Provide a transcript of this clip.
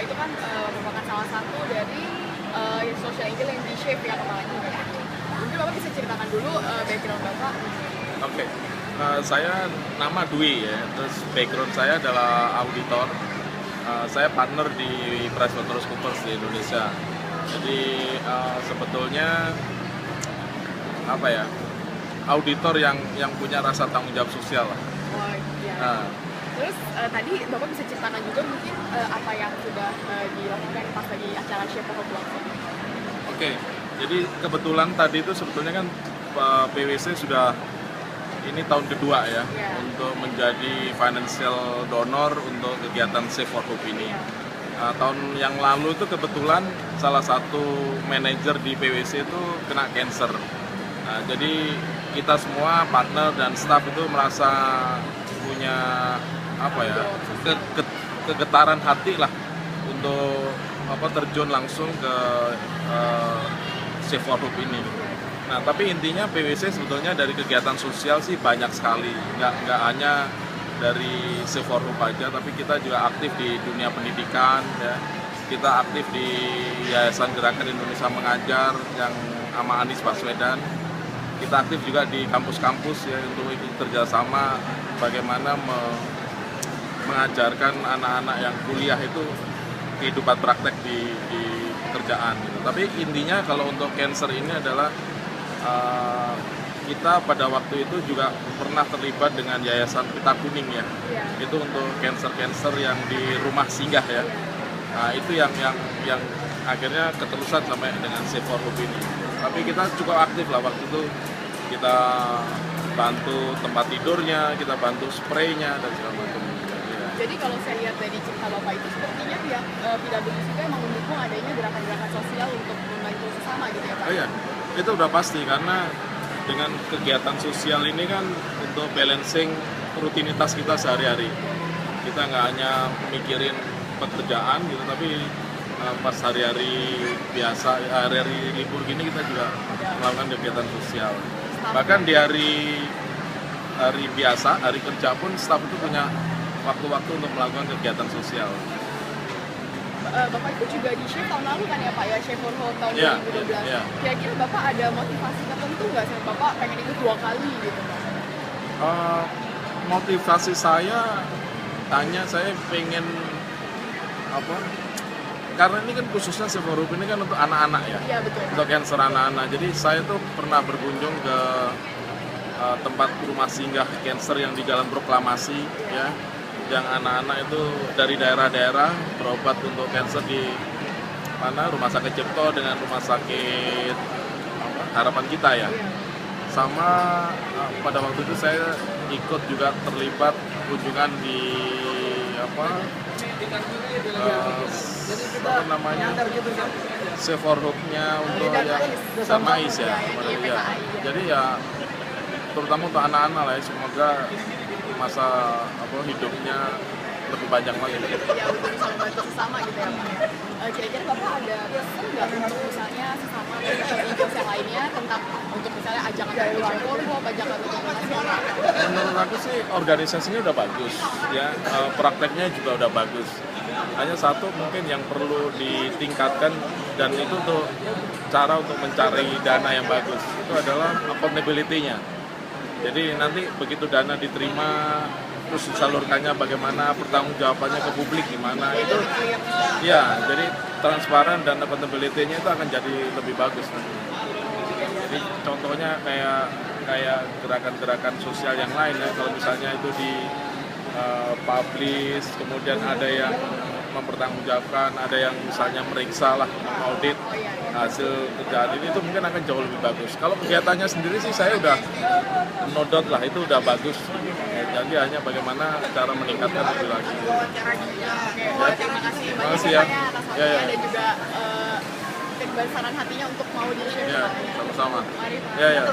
Bapak itu kan merupakan salah satu dari social angel yang di-shape ya kepalanya. Mungkin Bapak bisa ceritakan dulu background Bapak. Oke, saya nama Dwi ya, terus background saya adalah auditor. Saya partner di PricewaterhouseCoopers di Indonesia. Jadi sebetulnya apa ya, auditor yang punya rasa tanggung jawab sosial lah. Oh iya. Nah, Terus tadi Bapak bisa ceritakan juga mungkin apa yang sudah dilakukan pas lagi acara Shape of Hope langsung. Oke, jadi kebetulan tadi itu sebetulnya kan PwC sudah ini tahun kedua ya Yeah. untuk menjadi financial donor untuk kegiatan Save for Hope ini. Tahun yang lalu itu kebetulan salah satu manajer di PwC itu kena cancer. Jadi kita semua partner dan staff itu merasa punya apa ya, kegetaran hati lah untuk terjun langsung ke Save for Hope ini. Nah, tapi intinya PwC sebetulnya dari kegiatan sosial sih banyak sekali, nggak hanya dari Save for Hope aja, tapi kita juga aktif di dunia pendidikan, ya. Kita aktif di Yayasan Gerakan Indonesia Mengajar yang sama Anies Baswedan. Kita aktif juga di kampus-kampus ya untuk ikut kerjasama bagaimana mengajarkan anak-anak yang kuliah itu kehidupan praktek di pekerjaan. Gitu. Tapi intinya kalau untuk cancer ini adalah kita pada waktu itu juga pernah terlibat dengan Yayasan Pita Kuning ya. Yeah. Itu untuk cancer yang di rumah singgah ya. Nah, itu yang akhirnya keterusan sampai dengan Save for Hope ini. Tapi kita cukup aktif lah waktu itu, kita bantu tempat tidurnya, kita bantu spraynya dan segala macam. Ya. Jadi kalau saya lihat dari cerita Bapak itu sepertinya pihak PwC juga emang mendukung adanya gerakan-gerakan sosial untuk membantu sesama gitu ya Pak? Oh iya, itu udah pasti karena dengan kegiatan sosial ini kan untuk balancing rutinitas kita sehari-hari. Kita nggak hanya mikirin pekerjaan gitu, tapi pas hari-hari biasa, hari-hari libur gini kita juga melakukan kegiatan sosial. Bahkan di hari biasa, hari kerja pun staf itu punya waktu-waktu untuk melakukan kegiatan sosial. Bapak itu juga di Shape tahun lalu kan ya Pak ya, Shape for Hope tahun 2012. Yeah. Kira-kira Bapak ada motivasi tertentu nggak sih Bapak pengen ikut 2 kali gitu Pak? Motivasi saya pengen apa? Karena ini kan khususnya Save for Hope ini kan untuk anak-anak ya. Iya betul. Untuk cancer anak-anak. Jadi saya tuh pernah berkunjung ke tempat rumah singgah cancer yang di Jalan Proklamasi ya. Yang anak-anak itu dari daerah-daerah berobat untuk cancer di mana Rumah Sakit Cipto dengan Rumah Sakit Harapan Kita ya. Sama pada waktu itu saya ikut juga terlibat kunjungan di namanya Save for Hope-nya untuk yang sama AIS ya. Jadi ya terutama untuk anak-anak lah ya, semoga masa hidupnya lebih panjang lagi. Ya untuk bisa membantu sesama gitu ya Pak. Kira-kira Bapak ada pesan nggak untuk misalnya sesama NGOs yang lainnya tentang untuk misalnya ajakan dari Shape for Hope, ajakan untuk nasional? Menurut aku sih organisasinya udah bagus ya, prakteknya juga udah bagus. Hanya satu mungkin yang perlu ditingkatkan dan itu untuk cara untuk mencari dana yang bagus itu adalah accountability-nya. Jadi nanti begitu dana diterima terus disalurkannya bagaimana, pertanggungjawabannya ke publik gimana itu ya, jadi transparan dan accountability-nya itu akan jadi lebih bagus nanti. Jadi contohnya kayak gerakan-gerakan sosial yang lain ya, kalau misalnya itu di publish, kemudian ada yang mempertanggungjawabkan, ada yang misalnya meriksa lah, audit hasil kerjaan ini, itu mungkin akan jauh lebih bagus. Kalau kegiatannya sendiri sih saya udah nodot lah, itu udah bagus. Jadi hanya bagaimana cara meningkatkan lebih lagi. Oke, terima kasih banyak ya. atas waktunya dan juga kebesaran hatinya untuk mau di-share. Ya, sama-sama. Mari Pak. Ya.